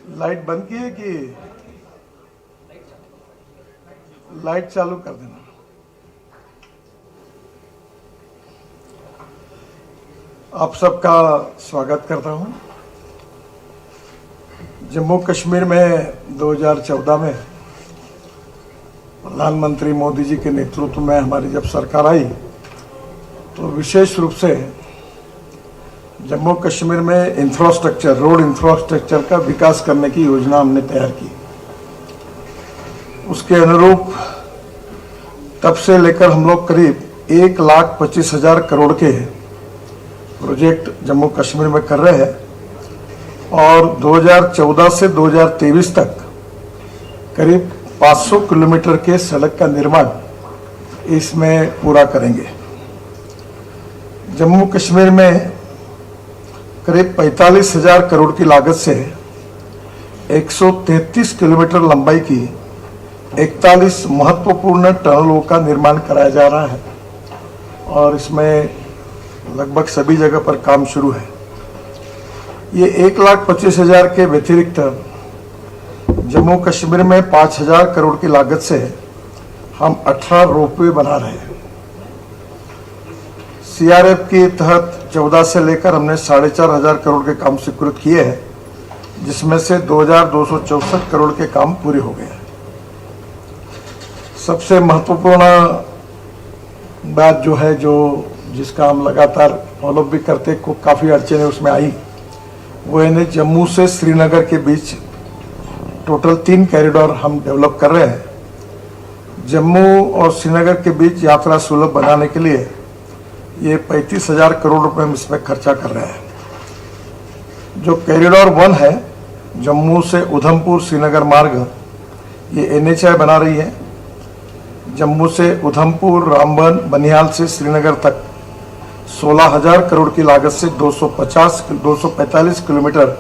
Light बंद की है कि लाइट चालू कर देना। आप सबका स्वागत करता हूं। जम्मू कश्मीर में 2014 में प्रधानमंत्री मोदी जी के नेतृत्व में हमारी जब सरकार आई तो विशेष रूप से जम्मू कश्मीर में इंफ्रास्ट्रक्चर, रोड इंफ्रास्ट्रक्चर का विकास करने की योजना हमने तैयार की। उसके अनुरूप तब से लेकर हम लोग करीब 1,25,000 करोड़ के प्रोजेक्ट जम्मू कश्मीर में कर रहे हैं और 2014 से 2023 तक करीब 500 किलोमीटर के सड़क का निर्माण इसमें पूरा करेंगे। जम्मू कश्मीर में करीब 45,000 करोड़ की लागत से 133 किलोमीटर लंबाई की 41 महत्वपूर्ण टनलों का निर्माण कराया जा रहा है और इसमें लगभग सभी जगह पर काम शुरू है। ये 1,25,000 के व्यतिरिक्त जम्मू कश्मीर में 5,000 करोड़ की लागत से हम 18 रोपवे बना रहे हैं। सीआरएफ के तहत 14 से लेकर हमने 4,500 करोड़ के काम स्वीकृत किए हैं, जिसमें से 2,264 करोड़ के काम पूरे हो गए हैं। सबसे महत्वपूर्ण बात जो है, जिसका हम लगातार फॉलोअप भी करते, को काफ़ी अड़चने उसमें आई, वो है जम्मू से श्रीनगर के बीच टोटल 3 कॉरिडोर हम डेवलप कर रहे हैं। जम्मू और श्रीनगर के बीच यात्रा सुलभ बनाने के लिए ये 35,000 करोड़ रुपए हम इसमें खर्चा कर रहे हैं। जो कॉरिडोर 1 है, जम्मू से उधमपुर श्रीनगर मार्ग, ये NHAI बना रही है। जम्मू से उधमपुर, रामबन, बनिहाल से श्रीनगर तक 16,000 करोड़ की लागत से 245 किलोमीटर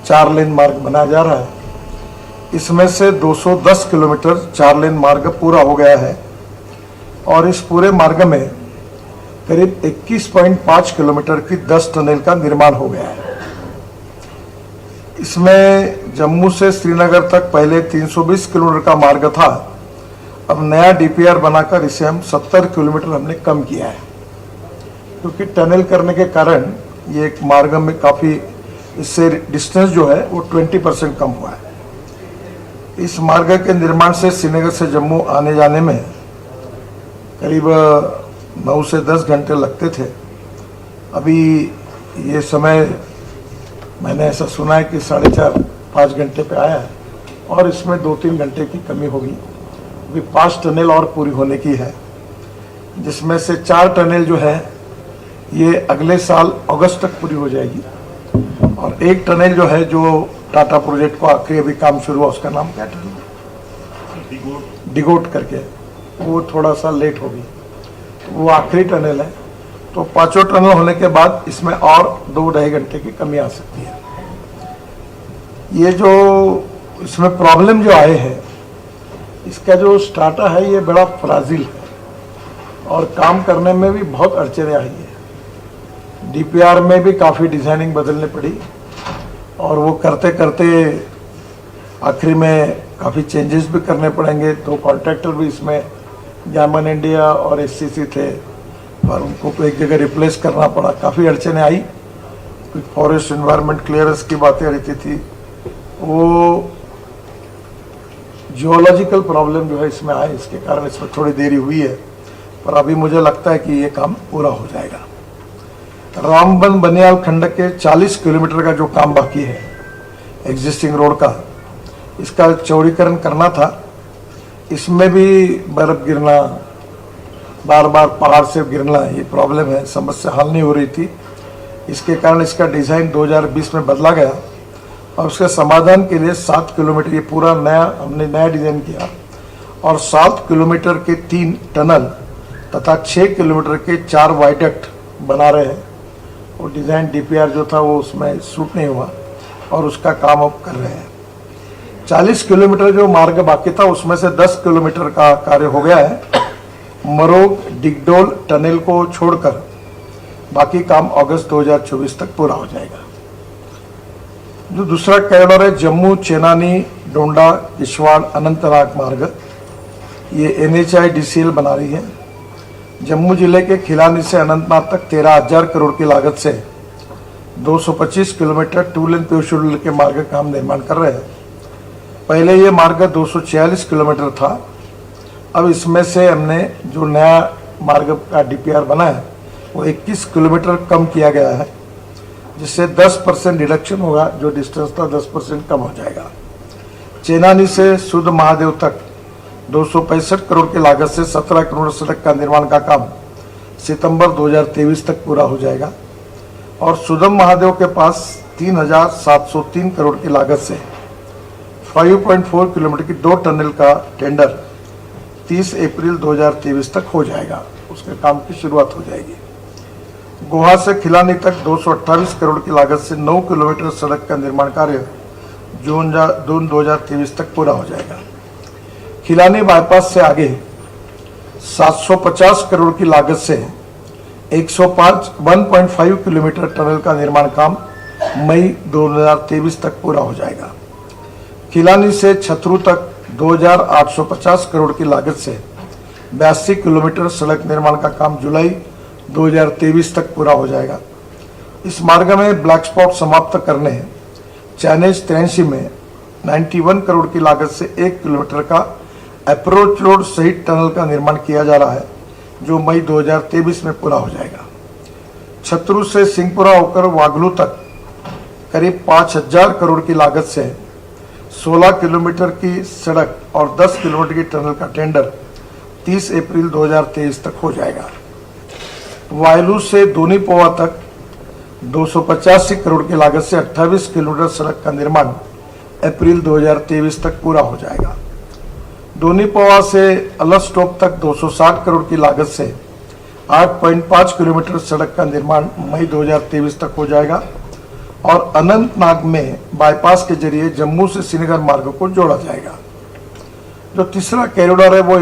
4 लेन मार्ग बनाया जा रहा है। इसमें से 210 किलोमीटर 4 लेन मार्ग पूरा हो गया है और इस पूरे मार्ग में करीब 21.5 किलोमीटर की 10 टनल का निर्माण हो गया है। इसमें जम्मू से श्रीनगर तक पहले 320 किलोमीटर का मार्ग था, अब नया DPR बनाकर इसे हम 70 किलोमीटर हमने कम किया है, क्योंकि टनल करने के कारण ये एक मार्ग में काफ़ी, इससे डिस्टेंस जो है वो 20% कम हुआ है। इस मार्ग के निर्माण से श्रीनगर से जम्मू आने जाने में करीब 9 से 10 घंटे लगते थे। अभी ये समय मैंने ऐसा सुना है कि 4.5-5 घंटे पे आया है और इसमें 2-3 घंटे की कमी होगी। अभी 5 टनल और पूरी होने की है, जिसमें से 4 टनल जो है ये अगले साल अगस्त तक पूरी हो जाएगी और 1 टनल जो है, जो टाटा प्रोजेक्ट को आखिरी अभी काम शुरू हुआ, उसका नाम क्या टनल, डिगोट करके, वो थोड़ा सा लेट होगी, वो आखिरी टनल है। तो 5 टनल होने के बाद इसमें और 2-2.5 घंटे की कमी आ सकती है। ये जो इसमें प्रॉब्लम जो आए हैं, इसका जो स्टार्टर है ये बड़ा फ्राजिल है और काम करने में भी बहुत अड़चने आई है। DPR में भी काफ़ी डिज़ाइनिंग बदलने पड़ी और वो करते करते आखिरी में काफ़ी चेंजेस भी करने पड़ेंगे। 2 कॉन्ट्रैक्टर भी इसमें जामन इंडिया और SCC थे और उनको एक जगह रिप्लेस करना पड़ा। काफ़ी अड़चने आई, कुछ फॉरेस्ट एनवायरनमेंट क्लियरेंस की बातें रहती थी, वो जियोलॉजिकल प्रॉब्लम जो है इसमें आए, इसके कारण इसमें थोड़ी देरी हुई है, पर अभी मुझे लगता है कि ये काम पूरा हो जाएगा। रामबन बनियाल खंड के 40 किलोमीटर का जो काम बाकी है एग्जिस्टिंग रोड का, इसका चौड़ीकरण करना था। इसमें भी बर्फ गिरना, बार बार पहाड़ से गिरना, ये प्रॉब्लम है, समस्या हल नहीं हो रही थी। इसके कारण इसका डिज़ाइन 2020 में बदला गया और उसके समाधान के लिए 7 किलोमीटर, ये पूरा हमने नया डिज़ाइन किया और 7 किलोमीटर के 3 टनल तथा 6 किलोमीटर के 4 वाइडक्ट बना रहे हैं। वो डिज़ाइन DPR जो था वो उसमें सूट नहीं हुआ और उसका काम अब कर रहे हैं। 40 किलोमीटर जो मार्ग बाकी था उसमें से 10 किलोमीटर का कार्य हो गया है। मरोग डिगडोल टनल को छोड़कर बाकी काम अगस्त 2024 तक पूरा हो जाएगा। जो दूसरा कॉरिडोर है जम्मू चेनानी डोंडा किश्तवाड़ अनंतनाग मार्ग, ये NHIDCL बना रही है। जम्मू जिले के खिलानी से अनंतनाग तक 13,000 करोड़ की लागत से 225 किलोमीटर 2 लेन पेव शेड्यूल के मार्ग का हम निर्माण कर रहे हैं। पहले ये मार्ग 246 किलोमीटर था। अब इसमें से हमने जो नया मार्ग का DPR बना है वो 21 किलोमीटर कम किया गया है, जिससे 10% रिडक्शन होगा। जो डिस्टेंस था 10% कम हो जाएगा। चेनानी से सुध महादेव तक 265 करोड़ की लागत से 17 किलोमीटर सड़क का निर्माण का काम सितंबर 2023 तक पूरा हो जाएगा। और सुधम महादेव के पास 3,703 करोड़ की लागत से 5.4 किलोमीटर की 2 टनल का टेंडर 30 अप्रैल 2023 तक हो जाएगा। उसके काम की शुरुआत हो जाएगी। गोहा से खिलानी तक 228 करोड़ की लागत से 9 किलोमीटर सड़क का निर्माण कार्य जून 2023 तक पूरा हो जाएगा। खिलानी बाईपास से आगे 750 करोड़ की लागत से 1.5 किलोमीटर टनल का निर्माण काम मई 2023 तक पूरा हो जाएगा। खिलानी से छतरू तक 2,850 करोड़ की लागत से 82 किलोमीटर सड़क निर्माण का काम जुलाई 2023 तक पूरा हो जाएगा। इस मार्ग में ब्लैक स्पॉट समाप्त करने चाइनीज 83 में 91 करोड़ की लागत से 1 किलोमीटर का अप्रोच रोड सहित टनल का निर्माण किया जा रहा है, जो मई 2023 में पूरा हो जाएगा। छतरू से सिंहपुरा होकर वागलू तक करीब 5,000 करोड़ की लागत से 16 किलोमीटर की सड़क और 10 किलोमीटर की टनल का टेंडर 30 अप्रैल 2023 तक हो जाएगा। वायलू से दोनीपोवा तक 285 करोड़ की लागत से 28 किलोमीटर सड़क का निर्माण अप्रैल 2023 तक पूरा हो जाएगा। दोनीपोवा से अलस्टॉप तक 260 करोड़ की लागत से 8.5 किलोमीटर सड़क का निर्माण मई 2023 तक हो जाएगा। और अनंतनाग में बाईपास के जरिए जम्मू से श्रीनगर मार्ग को जोड़ा जाएगा। जो तीसरा कॉरिडोर है वो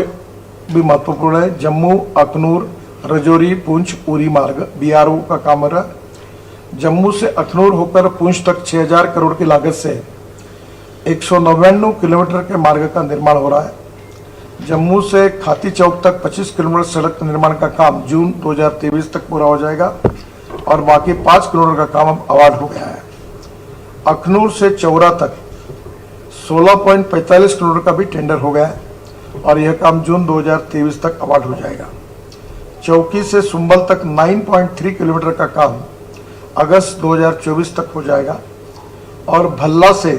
भी महत्वपूर्ण है। जम्मू अखनूर रजौरी पुंछ उरी मार्ग BRO का काम रहा। जम्मू से अखनूर होकर पुंछ तक 6,000 करोड़ की लागत से 199 किलोमीटर के मार्ग का निर्माण हो रहा है। जम्मू से खाती चौक तक 25 किलोमीटर सड़क निर्माण का काम जून 2023 तक पूरा हो जाएगा और बाकी 5 किलोमीटर का काम अब अवार्ड हो गया है। अखनूर से चौरा तक 16.45 किलोमीटर का भी टेंडर हो गया है और यह काम जून 2023 तक अवार्ड हो जाएगा। चौकी से सुंबल तक 9.3 किलोमीटर का काम अगस्त 2024 तक हो जाएगा और भल्ला से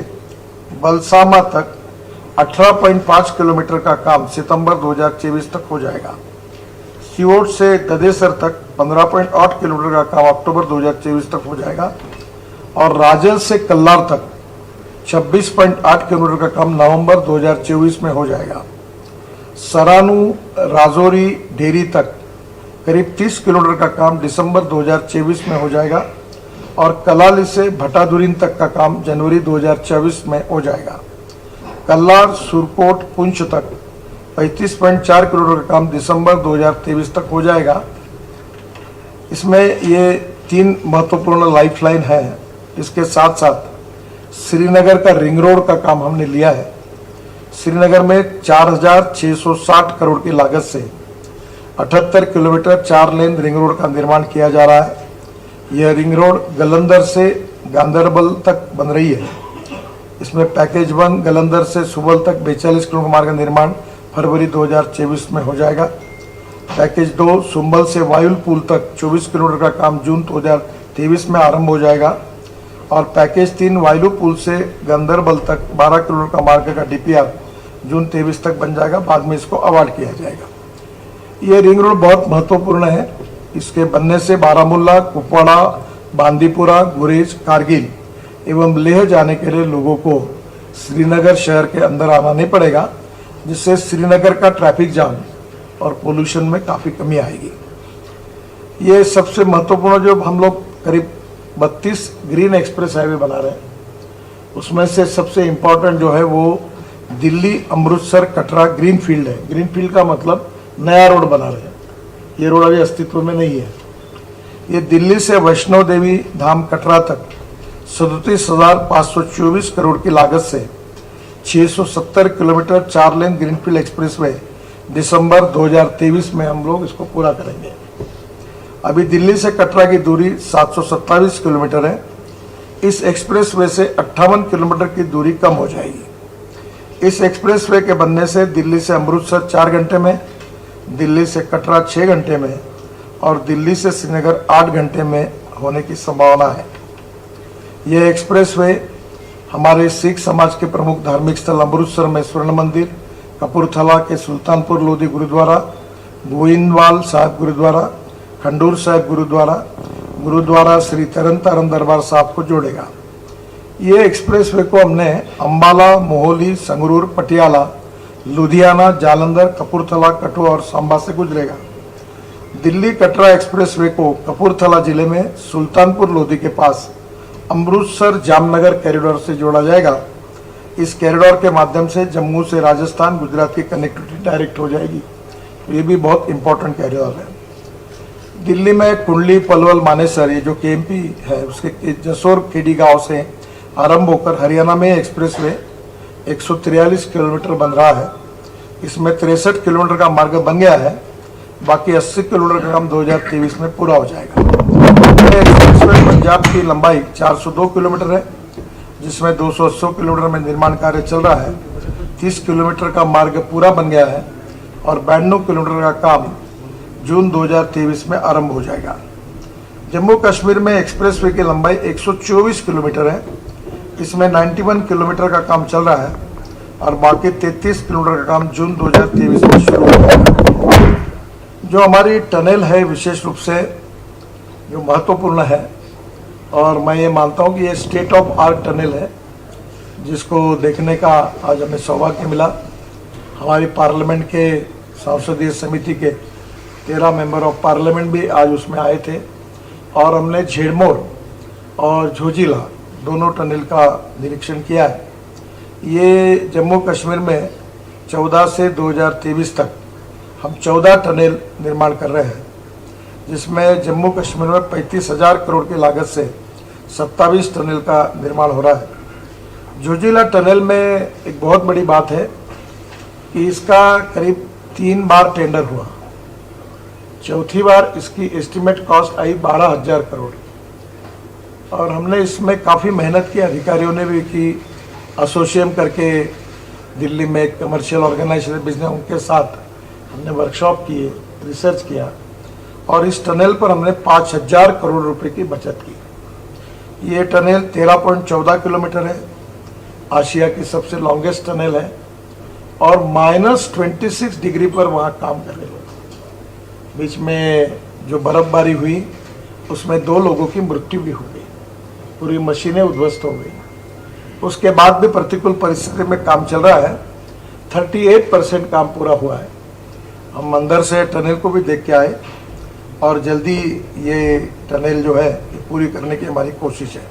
बलसामा तक 18.5 किलोमीटर का काम सितंबर 2024 तक हो जाएगा। सियोट से ददेसर तक 15.8 किलोमीटर का काम अक्टूबर 2024 तक हो जाएगा और राजल से कल्लार तक 26.8 किलोमीटर का काम नवंबर 2024 में हो जाएगा। सरानू राजौरी डेरी तक करीब 30 किलोमीटर का काम दिसंबर 2024 में हो जाएगा और कलाली से भटादुरीन तक का काम जनवरी 2024 में हो जाएगा। कल्लार सुरकोट पुंछ तक 35.4 किलोमीटर का काम दिसंबर 2023 तक हो जाएगा। इसमें ये 3 महत्वपूर्ण लाइफलाइन है। इसके साथ साथ श्रीनगर का रिंग रोड का काम हमने लिया है। श्रीनगर में 4,660 करोड़ की लागत से 78 किलोमीटर 4 लेन रिंग रोड का निर्माण किया जा रहा है। यह रिंग रोड गलंदर से गांधरबल तक बन रही है। इसमें पैकेज 1 गलंदर से सुबल तक 42 किलोमीटर मार्ग का निर्माण फरवरी 2024 में हो जाएगा। पैकेज 2 सुंबल से वायुल पुल तक 24 किलोमीटर का काम जून 2023 में आरंभ हो जाएगा और पैकेज 3 वायुल पुल से गांधरबल तक 12 किलोमीटर का मार्ग का DPR जून 23 तक बन जाएगा। बाद में इसको अवार्ड किया जाएगा। ये रिंग रोड बहुत महत्वपूर्ण है। इसके बनने से बारामुल्ला, कुपवाड़ा, बांदीपुरा, गुरेज, कारगिल एवं लेह जाने के लिए लोगों को श्रीनगर शहर के अंदर आना नहीं पड़ेगा, जिससे श्रीनगर का ट्रैफिक जाम और पोल्यूशन में काफ़ी कमी आएगी। ये सबसे महत्वपूर्ण जो हम लोग करीब 32 ग्रीन एक्सप्रेस हाईवे बना रहे हैं, उसमें से सबसे इम्पोर्टेंट जो है वो दिल्ली अमृतसर कटरा ग्रीन फील्ड है। ग्रीन फील्ड का मतलब नया रोड बना रहे हैं। ये रोड अभी अस्तित्व में नहीं है। ये दिल्ली से वैष्णो देवी धाम कटरा तक 37,524 करोड़ की लागत से 670 किलोमीटर 4 लेन ग्रीनफील्ड एक्सप्रेसवे दिसंबर 2023 में हम लोग इसको पूरा करेंगे। अभी दिल्ली से कटरा की दूरी 727 किलोमीटर है। इस एक्सप्रेसवे से 58 किलोमीटर की दूरी कम हो जाएगी। इस एक्सप्रेसवे के बनने से दिल्ली से अमृतसर 4 घंटे में, दिल्ली से कटरा 6 घंटे में और दिल्ली से श्रीनगर 8 घंटे में होने की संभावना है। यह एक्सप्रेसवे हमारे सिख समाज के प्रमुख धार्मिक स्थल अमृतसर में स्वर्ण मंदिर, कपूरथला के सुल्तानपुर लोधी गुरुद्वारा, गोइंदवाल साहिब गुरुद्वारा, खंडूर साहिब गुरुद्वारा, गुरुद्वारा श्री तरन तारण दरबार साहब को जोड़ेगा। ये एक्सप्रेसवे को हमने अंबाला, मोहाली, संगरूर, पटियाला, लुधियाना, जालंधर, कपूरथला, कठुआ और सांबा से गुजरेगा। दिल्ली कटरा एक्सप्रेसवे को कपूरथला जिले में सुल्तानपुर लोधी के पास अमृतसर जामनगर कॉरिडोर से जोड़ा जाएगा। इस कॉरिडोर के माध्यम से जम्मू से राजस्थान, गुजरात की कनेक्टिविटी डायरेक्ट हो जाएगी। ये भी बहुत इंपॉर्टेंट कॉरिडोर है। दिल्ली में कुंडली, पलवल, मानेसर, ये जो केएमपी है उसके जसोर खेड़ी गांव से आरंभ होकर हरियाणा में एक्सप्रेसवे 143 किलोमीटर बन रहा है। इसमें 63 किलोमीटर का मार्ग बन गया है, बाकी 80 किलोमीटर का काम 2023 में पूरा हो जाएगा। एक्सप्रेसवे पंजाब की लंबाई 402 किलोमीटर है, जिसमें 280 किलोमीटर में निर्माण कार्य चल रहा है। 30 किलोमीटर का मार्ग पूरा बन गया है और 92 किलोमीटर का काम जून 2023 में आरंभ हो जाएगा। जम्मू कश्मीर में एक्सप्रेसवे की लंबाई 124 किलोमीटर है। इसमें 91 किलोमीटर का काम चल रहा है और बाकी 33 किलोमीटर का काम जून 2023 में शुरू हो जाएगा। जो हमारी टनल है विशेष रूप से जो महत्वपूर्ण है और मैं ये मानता हूँ कि ये स्टेट ऑफ आर्ट टनल है, जिसको देखने का आज हमें सौभाग्य मिला। हमारी पार्लियामेंट के संसदीय समिति के 13 मेंबर ऑफ पार्लियामेंट भी आज उसमें आए थे और हमने झेड़मोर और झोजिला दोनों टनल का निरीक्षण किया है। ये जम्मू कश्मीर में 14 से 2023 तक हम 14 टनल निर्माण कर रहे हैं, जिसमें जम्मू कश्मीर में 35,000 करोड़ की लागत से 27 टनल का निर्माण हो रहा है। झोजिला टनल में एक बहुत बड़ी बात है कि इसका करीब 3 बार टेंडर हुआ। चौथी बार इसकी एस्टिमेट कॉस्ट आई 12,000 करोड़ और हमने इसमें काफ़ी मेहनत की, अधिकारियों ने भी की, एसोसिएशन करके दिल्ली में एक कमर्शियल ऑर्गेनाइजेशन बिजनेस उनके साथ हमने वर्कशॉप किए, रिसर्च किया और इस टनल पर हमने 5,000 करोड़ रुपए की बचत की। ये टनल 13.14 किलोमीटर है, आशिया की सबसे लॉन्गेस्ट टनल है और -26 डिग्री पर वहाँ काम कर रहे लोग। बीच में जो बर्फबारी हुई उसमें 2 लोगों की मृत्यु भी हो गई, पूरी मशीनें उद्ध्वस्त हो गई। उसके बाद भी प्रतिकूल परिस्थिति में काम चल रहा है। 38% काम पूरा हुआ है। हम अंदर से टनल को भी देख के आए और जल्दी ये टनल जो है पूरी करने की हमारी कोशिश है।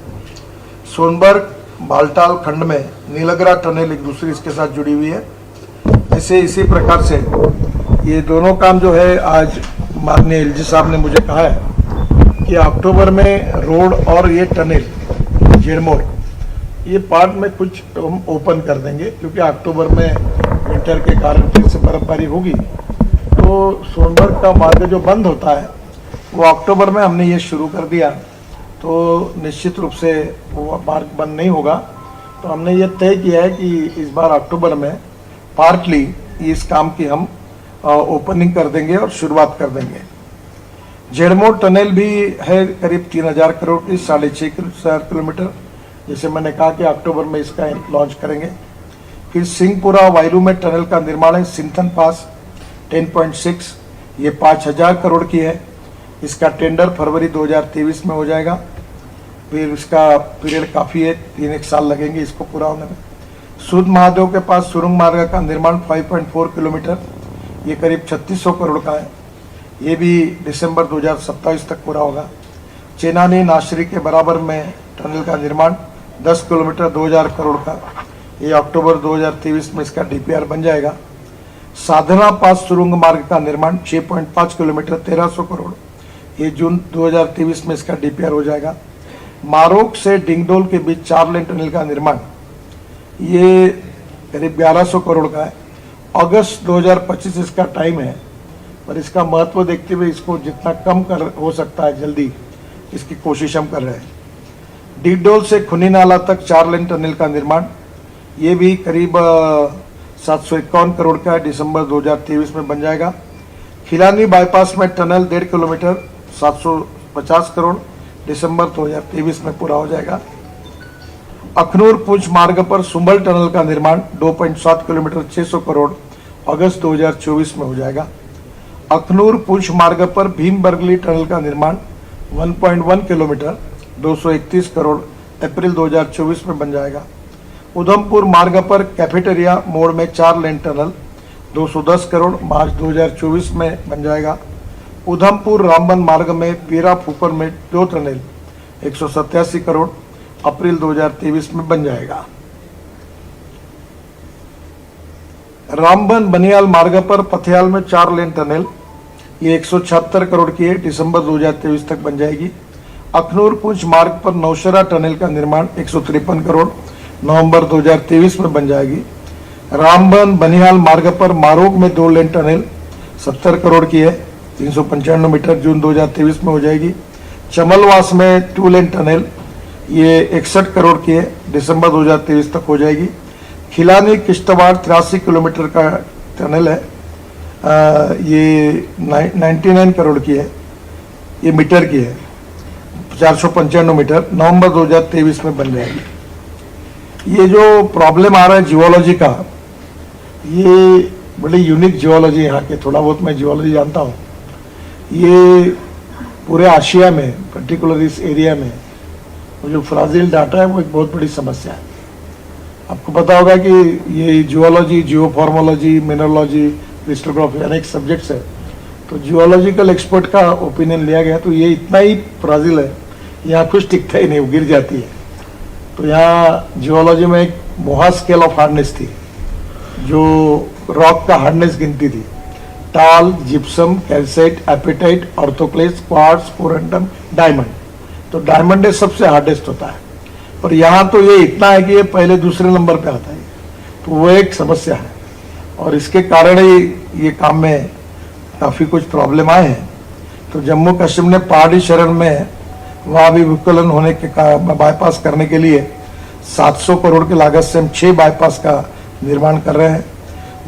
सोनबर्ग बालटाल खंड में नीलगरा टनल एक दूसरी इसके साथ जुड़ी हुई है। ऐसे इसी प्रकार से ये दोनों काम जो है आज माननीय एलजी साहब ने मुझे कहा है कि अक्टूबर में रोड और ये टनल झेड़मोर ये पार्ट में कुछ हम ओपन कर देंगे, क्योंकि अक्टूबर में विंटर के कारण फिर से बर्फबारी होगी। तो सोनबर्ग का मार्ग जो बंद होता है वो अक्टूबर में हमने ये शुरू कर दिया, तो निश्चित रूप से वो मार्ग बंद नहीं होगा। तो हमने ये तय किया है कि इस बार अक्टूबर में पार्टली इस काम की हम ओपनिंग कर देंगे और शुरुआत कर देंगे। झेड़मोर टनल भी है करीब 3,000 करोड़ की, 6.5 किलोमीटर, जैसे मैंने कहा कि अक्टूबर में इसका लॉन्च करेंगे। फिर सिंहपुरा वायलू में टनल का निर्माण है, सिंथन पास 10.6, ये 5,000 करोड़ की है। इसका टेंडर फरवरी 2023 में हो जाएगा। फिर इसका पीरियड काफ़ी है, 3-1 साल लगेंगे इसको पूरा होने में। सूद महादेव के पास सुरंग मार्ग का निर्माण 5.4 किलोमीटर, ये करीब 3600 करोड़ का है। ये भी दिसंबर 2027 तक पूरा होगा। चेनानी नाशरी के बराबर में टनल का निर्माण 10 किलोमीटर 2,000 करोड़ का, ये अक्टूबर 2023 में इसका डीपीआर बन जाएगा। साधना पास सुरंग मार्ग का निर्माण 6.5 किलोमीटर 1,300 करोड़, ये जून 2023 में इसका डीपीआर हो जाएगा। मारोक से डिंगडोल के बीच 4 लेन टनल का निर्माण, ये करीब 1100 करोड़ का है। अगस्त 2025 इसका टाइम है, पर इसका महत्व देखते हुए इसको जितना कम कर हो सकता है जल्दी इसकी कोशिश हम कर रहे हैं। डिगडोल से खुनी नाला तक 4 लेन टनल का निर्माण, ये भी करीब 751 करोड़ का है, दिसंबर 2023 में बन जाएगा। खिलानी बाईपास में टनल 1.5 किलोमीटर 750 करोड़, दिसंबर 2023 में पूरा हो जाएगा। अखनूर पुंछ मार्ग पर सुंबल टनल का निर्माण 2.7 किलोमीटर 600 करोड़, अगस्त 2024 में हो जाएगा। अखनूर पुंछ मार्ग पर भीम बरगली टनल का निर्माण 1.1 किलोमीटर 231 करोड़, अप्रैल 2024 में बन जाएगा। उधमपुर मार्ग पर कैफेटेरिया मोड़ में 4 लेन टनल 210 करोड़, मार्च 2024 में बन जाएगा। उधमपुर रामबन मार्ग में पीरा फूकर में 2 टनल 187 करोड़, अप्रैल 2023 में बन जाएगा। रामबन बनियाल मार्ग पर पथियाल में 4 लेन टनल, ये 176 करोड़ की है, दिसंबर 2023 तक बन जाएगी। अखनूर पुंछ मार्ग पर नौशरा टनल का निर्माण 153 करोड़, नवंबर 2023 में बन जाएगी। रामबन बनिहाल मार्ग पर मारोग में 2 लेन टनल 70 करोड़ की है, 395 मीटर, जून 2023 में हो जाएगी। चमलवास में 2 लेन टनल, ये 61 करोड़ की है, दिसंबर 2023 तक हो जाएगी। खिलानी किश्तवाड़ 83 किलोमीटर का टनल है, ये 99 करोड़ की है, ये मीटर की है, 495 मीटर, नवंबर 2023 में बन जाएगी। ये जो प्रॉब्लम आ रहा है जियोलॉजी का, ये बड़ी यूनिक जियोलॉजी यहाँ के, थोड़ा बहुत मैं जियोलॉजी जानता हूँ। ये पूरे एशिया में, पर्टिकुलर इस एरिया में जो फ्राजिल डाटा है वो एक बहुत बड़ी समस्या है। आपको पता होगा कि ये जियोलॉजी, जियोफॉर्मोलॉजी, मिनरोलॉजी, क्रिस्टोग्राफी अनेक सब्जेक्ट्स है, तो जियोलॉजिकल एक्सपर्ट का ओपिनियन लिया गया, तो ये इतना ही फ्राजिल है, यहाँ कुछ टिकता ही नहीं, वो गिर जाती है। तो यहाँ जियोलॉजी में एक मोहा स्केल ऑफ हार्डनेस थी, जो रॉक का हार्डनेस गिनती थी, talc, gypsum, calcite, apatite, orthoclase, quartz, corundum, diamond. तो डायमंड सबसे हार्डेस्ट होता है, और यहाँ तो ये इतना है कि ये पहले दूसरे नंबर पे आता है, तो वो एक समस्या है, और इसके कारण ही ये काम में काफ़ी कुछ प्रॉब्लम आए हैं। तो जम्मू कश्मीर ने पहाड़ी शरण में वहाँ भी विकलन होने के बाईपास करने के लिए 700 करोड़ की लागत से हम 6 बाईपास का निर्माण कर रहे हैं।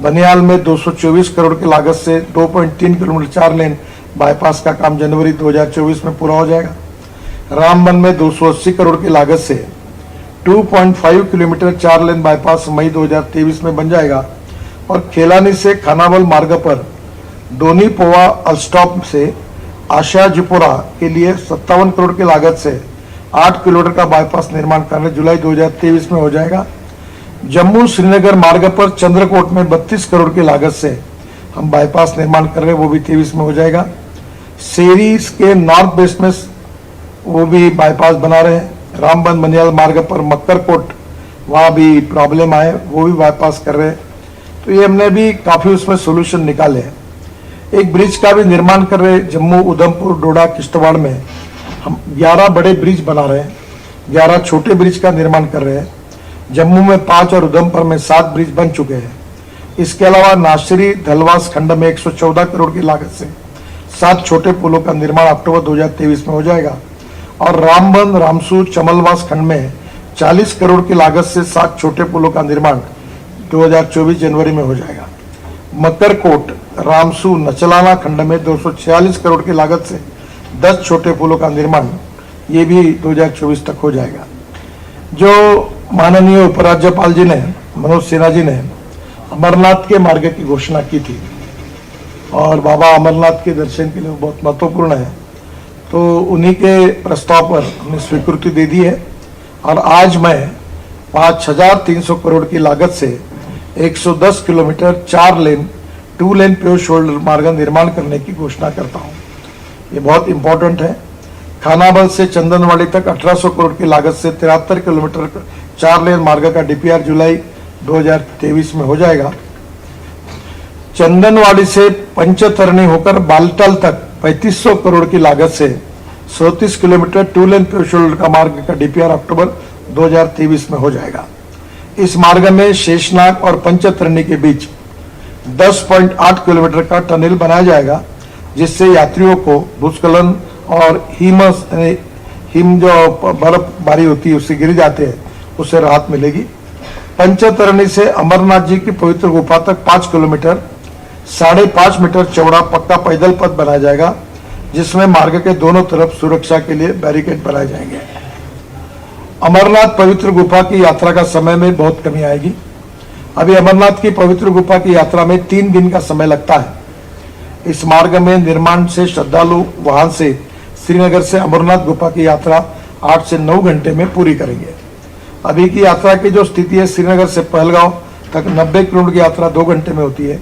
बनियाल में 224 करोड़ की लागत से 2.3 किलोमीटर 4 लेन बाईपास का काम जनवरी 2024 में पूरा हो जाएगा। रामबन में 280 करोड़ की लागत से 2.5 किलोमीटर 4 लेन बाईपास मई 2023 में बन जाएगा। और खेलानी से खानावल मार्ग पर डोनी पोवा अलस्टॉप से आशाजीपुरा के लिए 57 करोड़ की लागत से 8 किलोमीटर का बाईपास निर्माण करने जुलाई 2023 में हो जाएगा। जम्मू श्रीनगर मार्ग पर चंद्रकोट में 32 करोड़ की लागत से हम बाईपास निर्माण कर रहे हैं, वो भी 23 में हो जाएगा। सेरीज के नॉर्थ वेस्ट में वो भी बाईपास बना रहे हैं। रामबन बनियाल मार्ग पर मक्करकोट, वहाँ भी प्रॉब्लम आए, वो भी बाईपास कर रहे हैं। तो ये हमने भी काफ़ी उसमें सोल्यूशन निकाले हैं। एक ब्रिज का भी निर्माण कर रहे हैं, जम्मू, उधमपुर, डोडा, किश्तवाड़ में हम 11 बड़े ब्रिज बना रहे हैं, 11 छोटे ब्रिज का निर्माण कर रहे हैं। जम्मू में 5 और उधमपुर में 7 ब्रिज बन चुके हैं। इसके अलावा नाशरी धलवास खंड में 114 करोड़ की लागत से 7 छोटे पुलों का निर्माण अक्टूबर 2023 में हो जाएगा। और रामबन, रामसू, चमलवास खंड में 40 करोड़ की लागत से 7 छोटे पुलों का निर्माण 2024 जनवरी में हो जाएगा। मकरकोट, रामसू, नचलाना खंड में 246 करोड़ की लागत से 10 छोटे पुलों का निर्माण, ये भी 2024 तक हो जाएगा। जो माननीय उपराज्यपाल जी ने, मनोज सिन्हा जी ने अमरनाथ के मार्ग की घोषणा की थी, और बाबा अमरनाथ के दर्शन के लिए बहुत महत्वपूर्ण है, तो उन्हीं के प्रस्ताव पर हमने स्वीकृति दे दी है। और आज मैं 5300 करोड़ की लागत से 110 किलोमीटर 4 लेन 2 लेन प्योर शोल्डर मार्ग निर्माण करने की घोषणा करता हूँ। ये बहुत इंपॉर्टेंट है। खानाबल से चंदनवाड़ी तक 1800 करोड़ की लागत से 73 किलोमीटर 4 लेन मार्ग का डीपीआर जुलाई 2023 में हो जाएगा। चंदनवाड़ी से पंचतरणी होकर बालटाल तक 3500 करोड़ की लागत से 34 किलोमीटर 2 लेन प्योर शोल्डर का मार्ग का डीपीआर अक्टूबर 2023 में हो जाएगा। इस मार्ग में शेषनाग और पंचतरणी के बीच 10.8 किलोमीटर का टनल बनाया जाएगा, जिससे यात्रियों को भूस्खलन और हिम जो बर्फबारी होती है उससे गिर जाते हैं, उससे राहत मिलेगी। पंचतरणी से अमरनाथ जी की पवित्र गुफा तक 5 किलोमीटर 5.5 मीटर चौड़ा पक्का पैदल पथ बनाया जाएगा, जिसमें मार्ग के दोनों तरफ सुरक्षा के लिए बैरिकेड बनाए जाएंगे। अमरनाथ पवित्र गुफा की यात्रा का समय में बहुत कमी आएगी। अभी अमरनाथ की पवित्र गुफा की यात्रा में 3 दिन का समय लगता है। इस मार्ग में निर्माण से श्रद्धालु वाहन से श्रीनगर से अमरनाथ गुफा की यात्रा 8 से 9 घंटे में पूरी करेंगे। अभी की यात्रा की जो स्थिति है, श्रीनगर से पहलगांव तक 90 किलोमीटर की यात्रा 2 घंटे में होती है।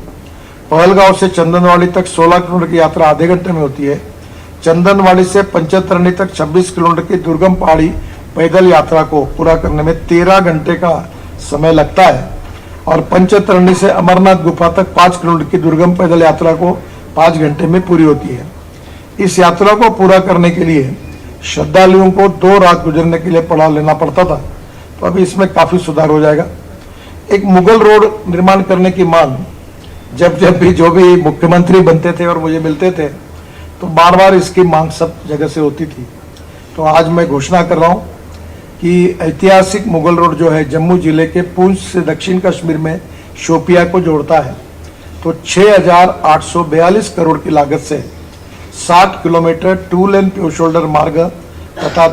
पहलगांव से चंदनवाड़ी तक 16 किलोमीटर की यात्रा आधे घंटे में होती है। चंदनवाड़ी से पंचतरणी तक 26 किलोमीटर की दुर्गम पहाड़ी पैदल यात्रा को पूरा करने में 13 घंटे का समय लगता है और पंचतरणी से अमरनाथ गुफा तक 5 किलोमीटर की दुर्गम पैदल यात्रा को 5 घंटे में पूरी होती है। इस यात्रा को पूरा करने के लिए श्रद्धालुओं को 2 रात गुजरने के लिए पड़ाव लेना पड़ता था, तो अभी इसमें काफी सुधार हो जाएगा। एक मुगल रोड निर्माण करने की मांग जब भी जो भी मुख्यमंत्री बनते थे और मुझे मिलते थे, तो बार बार इसकी मांग सब जगह से होती थी। तो आज मैं घोषणा कर रहा हूं कि ऐतिहासिक मुगल रोड जो है जम्मू जिले के पूंछ से दक्षिण कश्मीर में शोपिया को जोड़ता है, तो 6,842 करोड़ की लागत से 60 किलोमीटर 2 लेन प्योर शोल्डर मार्ग तथा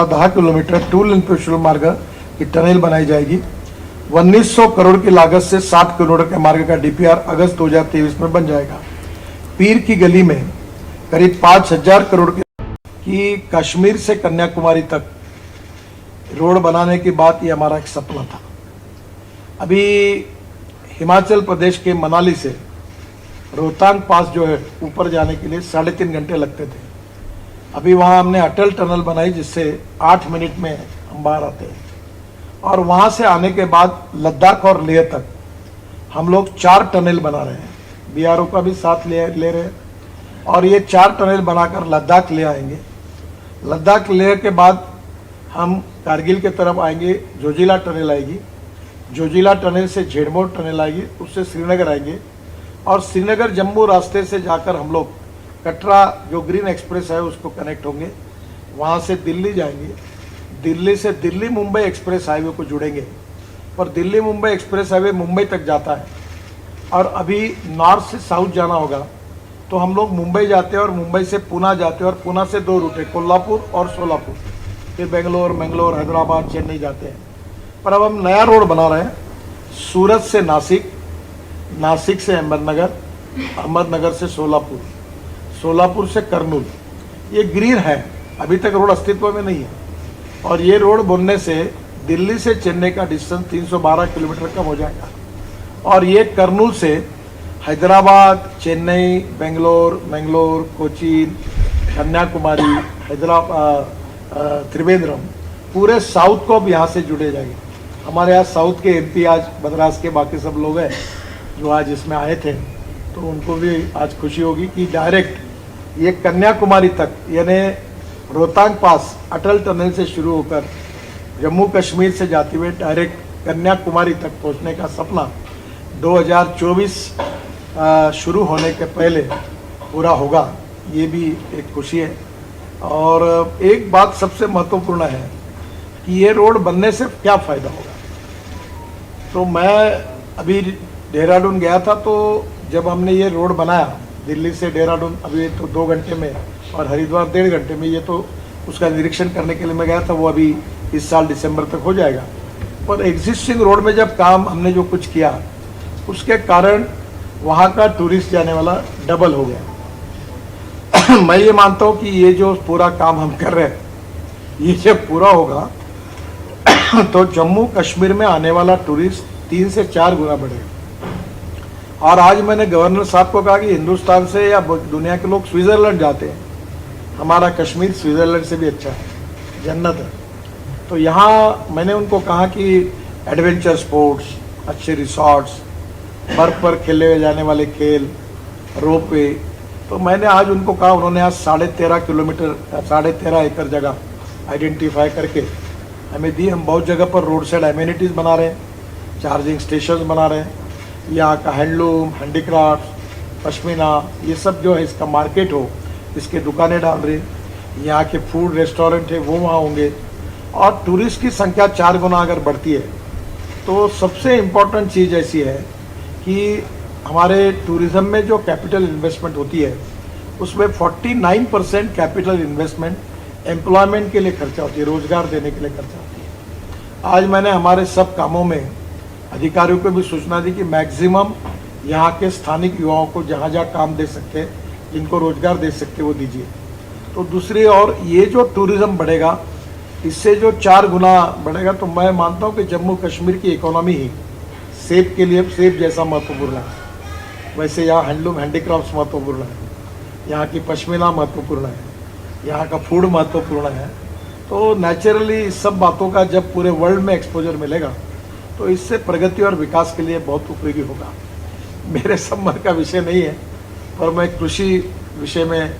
10 किलोमीटर 2 लेन प्योर शोल्डर मार्ग की टनल बनाई जाएगी। 1900 करोड़ की लागत से 60 किलोमीटर के मार्ग का डीपीआर अगस्त 2023 में बन जाएगा। पीर की गली में करीब 5,000 करोड़ की कश्मीर से कन्याकुमारी तक रोड बनाने की बात, ये हमारा एक सपना था। अभी हिमाचल प्रदेश के मनाली से रोहतांग पास जो है ऊपर जाने के लिए 3.5 घंटे लगते थे। अभी वहाँ हमने अटल टनल बनाई, जिससे 8 मिनट में हम बाहर आते हैं। और वहाँ से आने के बाद लद्दाख और लेह तक हम लोग 4 टनल बना रहे हैं। बीआरओ का भी साथ ले रहे हैं और ये 4 टनल बनाकर लद्दाख ले आएंगे। लद्दाख लेह के बाद हम कारगिल के तरफ आएंगे, जोजिला टनल आएगी। जोजिला टनल से झेड़मोर टनल आएगी, उससे श्रीनगर आएंगे और श्रीनगर जम्मू रास्ते से जाकर हम लोग कटरा जो ग्रीन एक्सप्रेस है उसको कनेक्ट होंगे। वहाँ से दिल्ली जाएंगे, दिल्ली से दिल्ली मुंबई एक्सप्रेस हाईवे को जुड़ेंगे। पर दिल्ली मुंबई एक्सप्रेस हाईवे मुंबई तक जाता है और अभी नॉर्थ से साउथ जाना होगा, तो हम लोग मुंबई जाते हैं और मुंबई से पुणे जाते हैं और पुणे से 2 रूट है, कोल्हापुर और सोलापुर, फिर बेंगलोर, मंगलोर, हैदराबाद, चेन्नई जाते हैं। पर अब हम नया रोड बना रहे हैं, सूरत से नासिक, नासिक से अहमदनगर, अहमदनगर से सोलापुर, सोलापुर से कर्नूल। ये ग्रीन है, अभी तक रोड अस्तित्व में नहीं है और ये रोड बनने से दिल्ली से चेन्नई का डिस्टेंस 312 किलोमीटर कम हो जाएगा और ये कर्नूल से हैदराबाद, चेन्नई, बेंगलोर, मंगलोर, कोचीन, कन्याकुमारी, हैदराबाद, त्रिवेंद्रम, पूरे साउथ को अब यहाँ से जुड़े जाएंगे। हमारे यहाँ साउथ के एमपी आज मद्रास के बाकी सब लोग हैं जो आज इसमें आए थे, तो उनको भी आज खुशी होगी कि डायरेक्ट ये कन्याकुमारी तक, यानी रोहतांग पास अटल टनल से शुरू होकर जम्मू कश्मीर से जाते हुए डायरेक्ट कन्याकुमारी तक पहुंचने का सपना 2024 शुरू होने के पहले पूरा होगा। ये भी एक खुशी है। और एक बात सबसे महत्वपूर्ण है कि ये रोड बनने से क्या फ़ायदा होगा। तो मैं अभी देहरादून गया था, तो जब हमने ये रोड बनाया दिल्ली से देहरादून, अभी तो 2 घंटे में और हरिद्वार 1.5 घंटे में, ये तो उसका निरीक्षण करने के लिए मैं गया था, वो अभी इस साल दिसंबर तक हो जाएगा। पर एग्जिस्टिंग रोड में जब काम हमने जो कुछ किया उसके कारण वहाँ का टूरिस्ट जाने वाला डबल हो गया। मैं ये मानता हूँ कि ये जो पूरा काम हम कर रहे हैं, ये जब पूरा होगा तो जम्मू कश्मीर में आने वाला टूरिस्ट 3 से 4 गुना बढ़ेगा। और आज मैंने गवर्नर साहब को कहा कि हिंदुस्तान से या दुनिया के लोग स्विट्ज़रलैंड जाते हैं, हमारा कश्मीर स्विट्ज़रलैंड से भी अच्छा है, जन्नत है। तो यहाँ मैंने उनको कहा कि एडवेंचर स्पोर्ट्स, अच्छे रिसॉर्ट्स, बर्फ पर खेले जाने वाले खेल, रोपवे, तो मैंने आज उनको कहा, उन्होंने आज 13.5 एकड़ जगह आइडेंटिफाई करके हमें दी। हम बहुत जगह पर रोड साइड एम्यूनिटीज़ बना रहे हैं, चार्जिंग स्टेशन बना रहे हैं, यहाँ का हैंडलूम, हैंडीक्राफ्ट, पश्मीना, ये सब जो है इसका मार्केट हो, इसके दुकानें डाल रहे हैं। यहाँ के फूड रेस्टोरेंट है वो वहाँ होंगे, और टूरिस्ट की संख्या 4 गुना अगर बढ़ती है तो सबसे इम्पोर्टेंट चीज़ ऐसी है कि हमारे टूरिज़्म में जो कैपिटल इन्वेस्टमेंट होती है उसमें 49% कैपिटल इन्वेस्टमेंट एम्प्लॉयमेंट के लिए खर्चा होती है, रोज़गार देने के लिए खर्चा होती है। आज मैंने हमारे सब कामों में अधिकारियों को भी सूचना दी कि मैक्सिमम यहाँ के स्थानिक युवाओं को जहाँ जहाँ काम दे सकते हैं, जिनको रोज़गार दे सकते वो दीजिए। तो दूसरी और ये जो टूरिज़्म बढ़ेगा, इससे जो 4 गुना बढ़ेगा, तो मैं मानता हूँ कि जम्मू कश्मीर की इकोनॉमी ही सेब के लिए सेब जैसा महत्वपूर्ण है। वैसे यहाँ हैंडलूम हैंडीक्राफ्ट्स महत्वपूर्ण है, यहाँ की पश्मीना महत्वपूर्ण है, यहाँ का फूड महत्वपूर्ण है। तो नेचुरली इस सब बातों का जब पूरे वर्ल्ड में एक्सपोजर मिलेगा तो इससे प्रगति और विकास के लिए बहुत उपयोगी होगा। मेरे संबंध का विषय नहीं है, पर मैं कृषि विषय में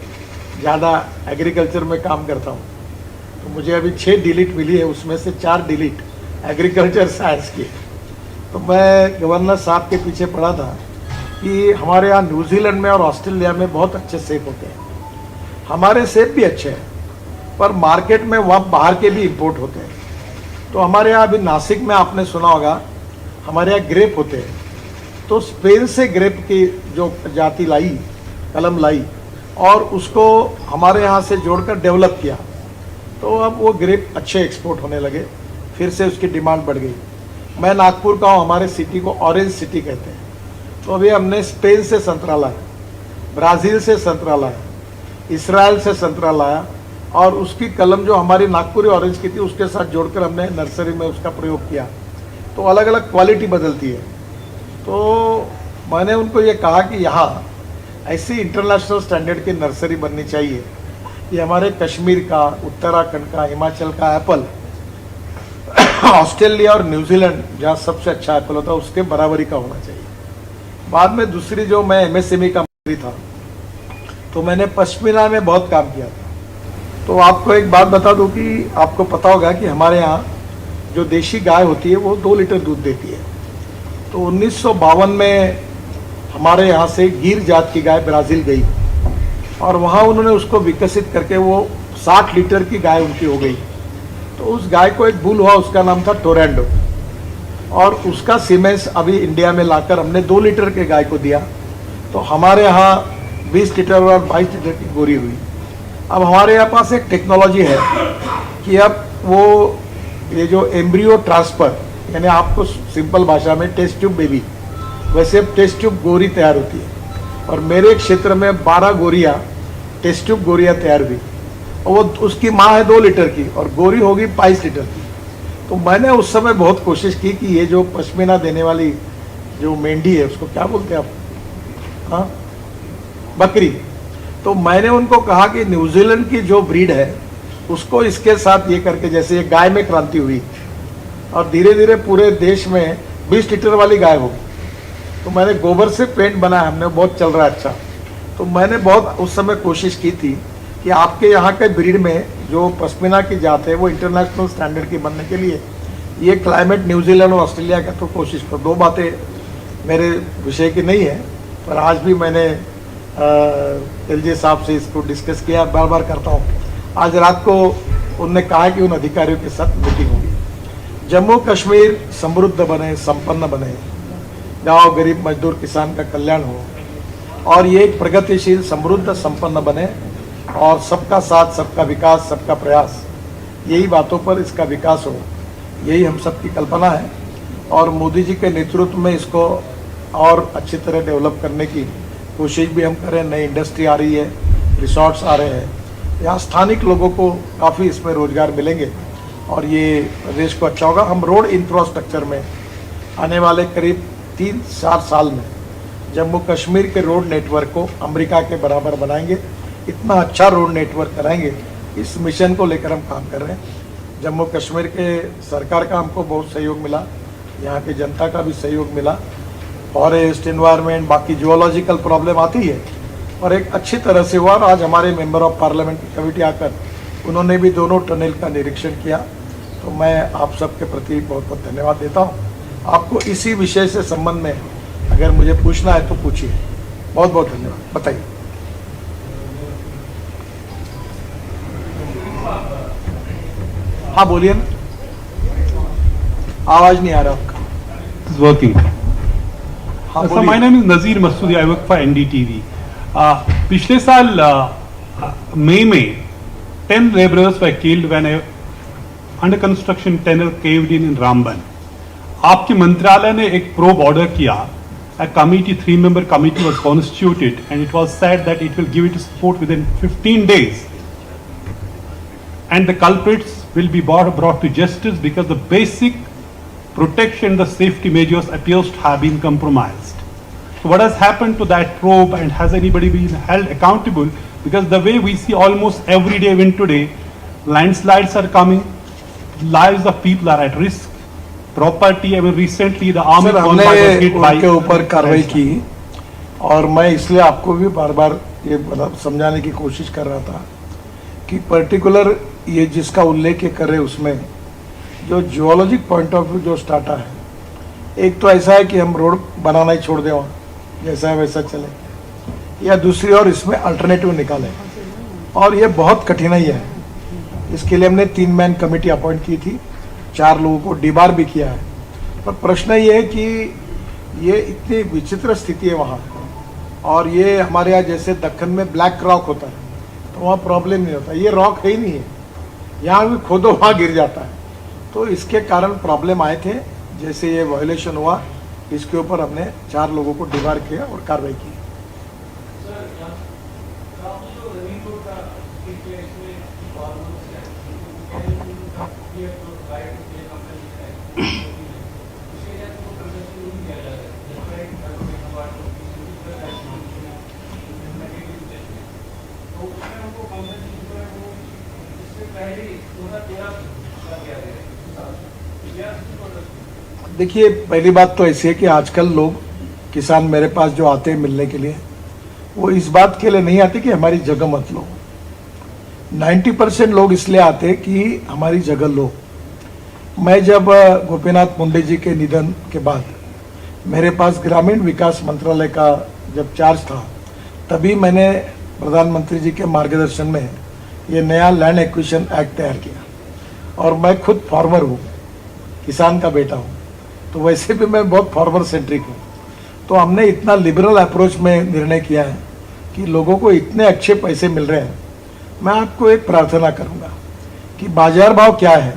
ज़्यादा एग्रीकल्चर में काम करता हूँ। तो मुझे अभी 6 डिलीट मिली है, उसमें से 4 डिलीट एग्रीकल्चर साइंस की। तो मैं गवर्नर साहब के पीछे पड़ा था कि हमारे यहाँ न्यूजीलैंड में और ऑस्ट्रेलिया में बहुत अच्छे सेब होते हैं। हमारे सेब भी अच्छे हैं, पर मार्केट में वहाँ बाहर के भी इंपोर्ट होते हैं। तो हमारे यहाँ अभी नासिक में आपने सुना होगा, हमारे यहाँ ग्रेप होते हैं। तो स्पेन से ग्रेप की जो जाति लाई, कलम लाई, और उसको हमारे यहाँ से जोड़कर डेवलप किया। तो अब वो ग्रेप अच्छे एक्सपोर्ट होने लगे, फिर से उसकी डिमांड बढ़ गई। मैं नागपुर का हूँ, हमारे सिटी को ऑरेंज सिटी कहते हैं। तो अभी हमने स्पेन से संतरा लाया, ब्राज़ील से संतरा लाया, इसराइल से संतरा लाया, और उसकी कलम जो हमारी नागपुरी ऑरेंज की थी उसके साथ जोड़कर हमने नर्सरी में उसका प्रयोग किया। तो अलग अलग क्वालिटी बदलती है। तो मैंने उनको ये कहा कि यहाँ ऐसी इंटरनेशनल स्टैंडर्ड की नर्सरी बननी चाहिए कि हमारे कश्मीर का, उत्तराखंड का, हिमाचल का एप्पल ऑस्ट्रेलिया और न्यूजीलैंड जहाँ सबसे अच्छा एप्पल होता है उसके बराबरी का होना चाहिए। बाद में दूसरी, जो मैं एमएसएमई का मंत्री था तो मैंने पश्मीना में बहुत काम किया था। तो आपको एक बात बता दूं कि आपको पता होगा कि हमारे यहाँ जो देशी गाय होती है वो 2 लीटर दूध देती है। तो 1952 में हमारे यहाँ से गिर जात की गाय ब्राज़ील गई, और वहाँ उन्होंने उसको विकसित करके वो 60 लीटर की गाय उनकी हो गई। तो उस गाय को एक बुल हुआ, उसका नाम था टोरैंडो, और उसका सीमेंस अभी इंडिया में लाकर हमने 2 लीटर के गाय को दिया। तो हमारे यहाँ 20 लीटर और 22 लीटर की गोरी हुई। अब हमारे यहाँ पास एक टेक्नोलॉजी है कि अब वो ये जो एम्ब्रियो ट्रांसफ़र, यानी आपको सिंपल भाषा में टेस्ट ट्यूब बेबी, वैसे अब टेस्ट ट्यूब गोरी तैयार होती है। और मेरे क्षेत्र में 12 गोरियाँ टेस्ट ट्यूब गोरियाँ तैयार हुई, और वो उसकी माँ है 2 लीटर की और गोरी होगी 22 लीटर की। तो मैंने उस समय बहुत कोशिश की कि ये जो पश्मीना देने वाली जो मेंढी है उसको क्या बोलते हैं आप, हाँ, बकरी। तो मैंने उनको कहा कि न्यूजीलैंड की जो ब्रीड है उसको इसके साथ ये करके, जैसे ये गाय में क्रांति हुई और धीरे धीरे पूरे देश में 20 लीटर वाली गाय होगी। तो मैंने गोबर से पेंट बनाया, हमने बहुत चल रहा है अच्छा। तो मैंने बहुत उस समय कोशिश की थी कि आपके यहाँ के ब्रीड में जो पश्मीना की जात है वो इंटरनेशनल स्टैंडर्ड की बनने के लिए ये क्लाइमेट न्यूजीलैंड और ऑस्ट्रेलिया का तो कोशिश करो। 2 बातें मेरे विषय की नहीं है, पर आज भी मैंने एलजे साहब से इसको डिस्कस किया, बार बार करता हूँ। आज रात को उन्होंने कहा कि उन अधिकारियों के साथ मीटिंग होगी। जम्मू कश्मीर समृद्ध बने, संपन्न बने, गाँव गरीब मजदूर किसान का कल्याण हो, और ये एक प्रगतिशील समृद्ध संपन्न बने, और सबका साथ, सबका विकास, सबका प्रयास, यही बातों पर इसका विकास हो, यही हम सबकी कल्पना है। और मोदी जी के नेतृत्व में इसको और अच्छी तरह डेवलप करने की कोशिश भी हम करें। नई इंडस्ट्री आ रही है, रिसोर्ट्स आ रहे हैं, यहाँ स्थानिक लोगों को काफ़ी इसमें रोजगार मिलेंगे और ये प्रदेश को अच्छा होगा। हम रोड इंफ्रास्ट्रक्चर में आने वाले करीब 3-4 साल में जम्मू कश्मीर के रोड नेटवर्क को अमेरिका के बराबर बनाएंगे, इतना अच्छा रोड नेटवर्क कराएंगे। इस मिशन को लेकर हम काम कर रहे हैं। जम्मू कश्मीर के सरकार का हमको बहुत सहयोग मिला, यहाँ की जनता का भी सहयोग मिला। फॉरेस्ट, इन्वायरमेंट, बाकी जियोलॉजिकल प्रॉब्लम आती है और एक अच्छी तरह से हुआ। और आज हमारे मेंबर ऑफ पार्लियामेंट की कमेटी आकर उन्होंने भी दोनों टनल का निरीक्षण किया। तो मैं आप सबके प्रति बहुत बहुत धन्यवाद देता हूँ। आपको इसी विषय से संबंध में अगर मुझे पूछना है तो पूछिए। बहुत बहुत धन्यवाद। बताइए। हाँ बोलिए ना, आवाज नहीं आ रहा आपका। It's working. हाँ So बोलिए। my name is Nazir Masoodi. I work for NDTV. पिछले साल मई में 10 laborers were killed when a under construction tunnel caved in Ramban. आपके मंत्रालय ने एक probe order किया. A committee, 3-member committee was constituted, and it was said that it will give its report within 15 days. And the culprits will be brought to justice because the basic protection, the safety measures appears to have been compromised. So what has happened to that probe, and has anybody been held accountable? Because the way we see almost every day, even today, landslides are coming, lives of people are at risk, property, I mean recently the army sir, was hit by उनके ऊपर कार्रवाई की और मैं इसलिए आपको भी बार बार ये मतलब समझाने की कोशिश कर रहा था कि पर्टिकुलर ये जिसका उल्लेख ये कर रहे उसमें जो जियोलॉजिक पॉइंट ऑफ व्यू जो स्टार्टा है, एक तो ऐसा है कि हम रोड बनाना ही छोड़ दें वहाँ जैसा है वैसा चले, या दूसरी और इसमें अल्टरनेटिव निकालें। और ये बहुत कठिनाई है। इसके लिए हमने 3 मैन कमेटी अपॉइंट की थी, 4 लोगों को डिबार भी किया है। पर प्रश्न ये है कि ये इतनी विचित्र स्थिति है वहाँ, और ये हमारे यहाँ जैसे दक्कन में ब्लैक रॉक होता है तो वहाँ प्रॉब्लम नहीं होता। ये रॉक है ही नहीं है, यहाँ भी खोदो वहाँ गिर जाता है। तो इसके कारण प्रॉब्लम आए थे। जैसे ये वायोलेशन हुआ, इसके ऊपर हमने 4 लोगों को डिबार किया और कार्रवाई की। देखिए, पहली बात तो ऐसी है कि आजकल लोग किसान मेरे पास जो आते हैं मिलने के लिए, वो इस बात के लिए नहीं आते कि हमारी जगह मत लो। 90% लोग इसलिए आते कि हमारी जगह लो। मैं जब गोपीनाथ मुंडे जी के निधन के बाद मेरे पास ग्रामीण विकास मंत्रालय का जब चार्ज था, तभी मैंने प्रधानमंत्री जी के मार्गदर्शन में ये नया लैंड एक्विजिशन एक्ट तैयार किया। और मैं खुद फार्मर हूँ, किसान का बेटा हूँ, तो वैसे भी मैं बहुत फार्मर सेंट्रिक हूँ। तो हमने इतना लिबरल अप्रोच में निर्णय किया है कि लोगों को इतने अच्छे पैसे मिल रहे हैं। मैं आपको एक प्रार्थना करूँगा कि बाजार भाव क्या है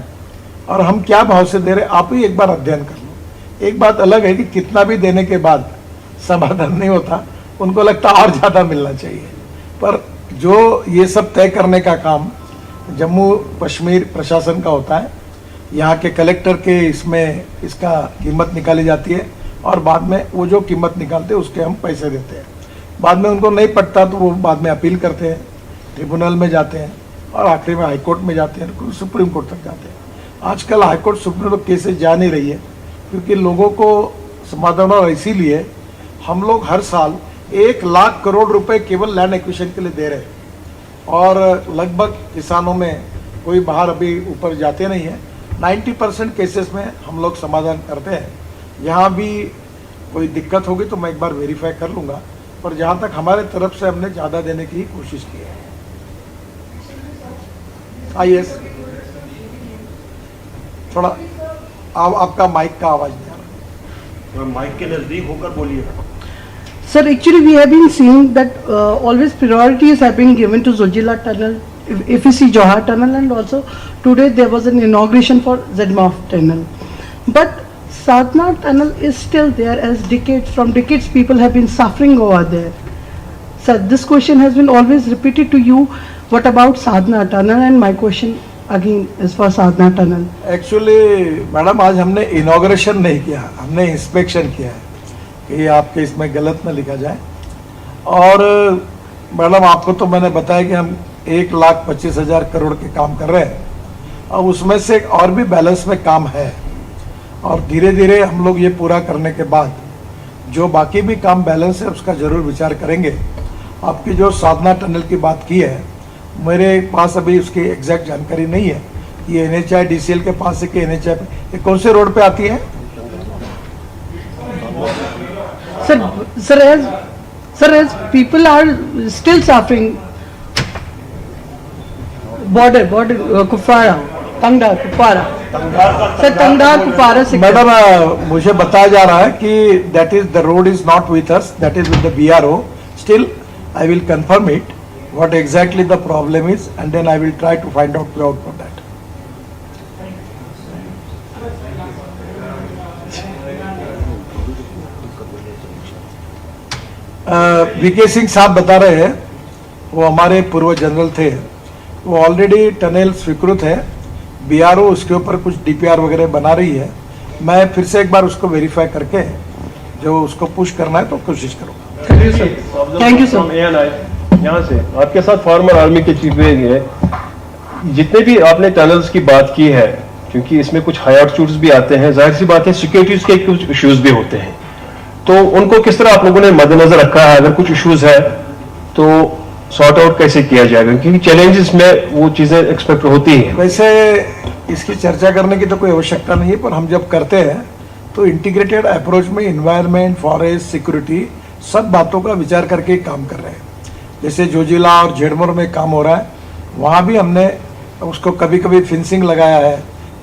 और हम क्या भाव से दे रहे, आप ही एक बार अध्ययन कर लो। एक बात अलग है कि कितना भी देने के बाद समाधान नहीं होता, उनको लगता और ज़्यादा मिलना चाहिए। पर जो ये सब तय करने का काम जम्मू कश्मीर प्रशासन का होता है, यहाँ के कलेक्टर के इसमें इसका कीमत निकाली जाती है और बाद में वो जो कीमत निकालते हैं उसके हम पैसे देते हैं। बाद में उनको नहीं पड़ता तो वो बाद में अपील करते हैं, ट्रिब्यूनल में जाते हैं और आखिरी में हाई कोर्ट में जाते हैं, सुप्रीम कोर्ट तक जाते हैं। आजकल high court supreme court cases जा नहीं रही है क्योंकि लोगों को समाधान, और इसीलिए हम लोग हर साल 1 लाख करोड़ रुपए केवल लैंड एक्विजिशन के लिए दे रहे हैं। और लगभग किसानों में कोई बाहर अभी ऊपर जाते नहीं है। 90% केसेस में हम लोग समाधान करते हैं। यहाँ भी कोई दिक्कत होगी तो मैं एक बार वेरीफाई कर लूँगा, पर जहाँ तक हमारे तरफ से हमने ज़्यादा देने की कोशिश की है। आइए थोड़ा आपका माइक का आवाज़ नहीं आ रहा, माइक के नजदीक होकर बोलिए। Sir, actually we have been seeing that always priorities have been given to Zojila Tunnel, if you see Johar Tunnel, and also today there was an inauguration for Zedmaf Tunnel. But Sadhna Tunnel is still there, as from decades people have been suffering over there. Sir, this question has been always repeated to you. What about Sadhna Tunnel? And my question again is for Sadhna Tunnel. Actually madam आज हमने inauguration नहीं किया, हमने inspection किया है कि आपके इसमें गलत न लिखा जाए। और मैडम आपको तो मैंने बताया कि हम 1,25,000 करोड़ के काम कर रहे हैं और उसमें से एक और भी बैलेंस में काम है, और धीरे धीरे हम लोग ये पूरा करने के बाद जो बाकी भी काम बैलेंस है उसका जरूर विचार करेंगे। आपकी जो साधना टनल की बात की है, मेरे पास अभी उसकी एग्जैक्ट जानकारी नहीं है। ये NHI DCL के पास है कि NHI पे, ये कौन से रोड पे आती है? Sir, as people are still suffering, border, Kupwara, Tangda, Kupwara. Sir, Tangda, Kupwara sector. Madam, मुझे बताया जा रहा है कि that is the road is not with us, that is with the BRO. Still I will confirm it what exactly the problem is, and then I will try to find out way out for that. VK Singh साहब बता रहे हैं, वो हमारे पूर्व general थे, वो already tunnel स्वीकृत है, BRO उसके ऊपर कुछ DPR वगैरह बना रही है। मैं फिर से एक बार उसको वेरीफाई करके जो उसको पुश करना है तो कोशिश करूँगा। Thank you, sir. यहाँ से आपके साथ फॉर्मर आर्मी के चीफ है, जितने भी आपने टनल्स की बात की है, क्योंकि इसमें कुछ हाई आल्टीट्यूड्स भी आते हैं, जाहिर सी बात है सिक्योरिटीज के कुछ इश्यूज भी होते हैं, तो उनको किस तरह आप लोगों ने मद्देनजर रखा है? अगर कुछ इश्यूज है तो सॉर्ट आउट कैसे किया जाएगा, क्योंकि चैलेंजेस में वो चीजें एक्सपेक्ट होती हैं। वैसे इसकी चर्चा करने की तो कोई आवश्यकता नहीं है, पर हम जब करते हैं तो इंटीग्रेटेड अप्रोच में एनवायरनमेंट, फॉरेस्ट, सिक्योरिटी सब बातों का विचार करके काम कर रहे हैं। जैसे जोजिला और झेड़मोर में काम हो रहा है, वहाँ भी हमने उसको कभी कभी फेंसिंग लगाया है,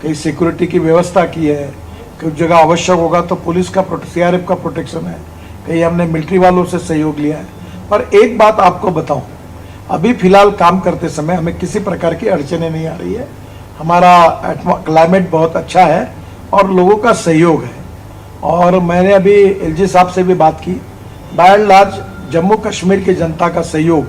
कहीं सिक्योरिटी की व्यवस्था की है, कुछ जगह आवश्यक होगा तो पुलिस का CRF का प्रोटेक्शन है, कहीं हमने मिलिट्री वालों से सहयोग लिया है। पर एक बात आपको बताऊं, अभी फिलहाल काम करते समय हमें किसी प्रकार की अड़चने नहीं आ रही है। हमारा क्लाइमेट बहुत अच्छा है और लोगों का सहयोग है। और मैंने अभी LG साहब से भी बात की, by and large Jammu Kashmir की जनता का सहयोग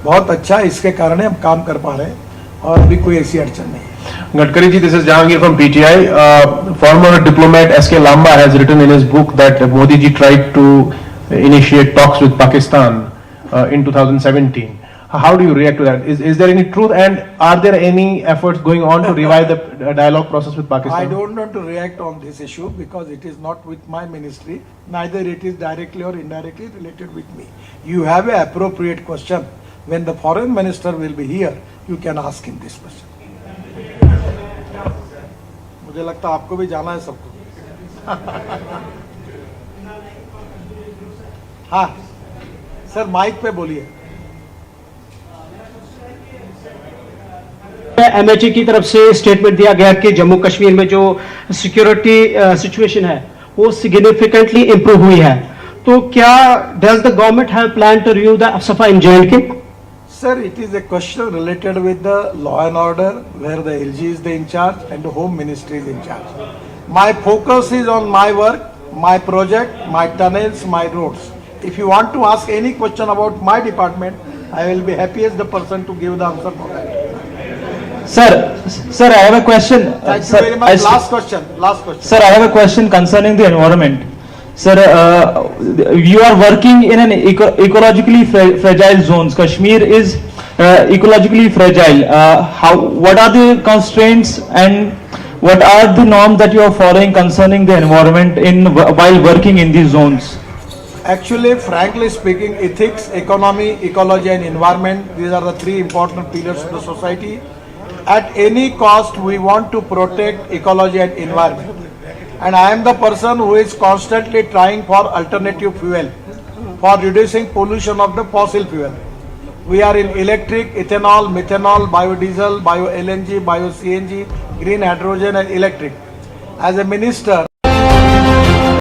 बहुत अच्छा है, इसके कारण हम काम कर पा रहे हैं और अभी कोई ऐसी अड़चन नहीं है। Gadkari ji, this is Jahangir from PTI. Former diplomat S.K. Lamba has written in his book that Modi ji tried to initiate talks with Pakistan in 2017. How do you react to that? Is there any truth, and are there any efforts going on to revive the dialogue process with Pakistan? I don't want to react on this issue because it is not with my ministry, neither it is directly or indirectly related with me. You have an appropriate question. When the foreign minister will be here, you can ask him this question. मुझे लगता है आपको भी जाना है सबको। हाँ sir, mic पे बोलिए। MHA की तरफ से स्टेटमेंट दिया गया कि जम्मू कश्मीर में जो सिक्योरिटी सिचुएशन है वो सिग्निफिकेंटली इंप्रूव हुई है, तो क्या does the government have plan to review the AFSPA in J&K? Sir, it is a question related with the law and order, where the LG is the in charge and the Home Ministry is in charge. My focus is on my work, my project, my tunnels, my roads. If you want to ask any question about my department, I will be happiest the person to give the answer for that. Sir, I have a question. Thank you very much. Last question. Sir, I have a question concerning the environment. Sir, you are working in an ecologically fragile zones. Kashmir is ecologically fragile. What are the constraints and what are the norms that you are following concerning the environment while working in these zones? Actually, frankly speaking, ethics, economy, ecology and environment, these are the three important pillars of the society. At any cost, we want to protect ecology and environment. And I am the person who is constantly trying for alternative fuel, for reducing pollution of the fossil fuel. We are in electric, ethanol, methanol, biodiesel, bio-LNG, bio-CNG, green hydrogen and electric. As a minister,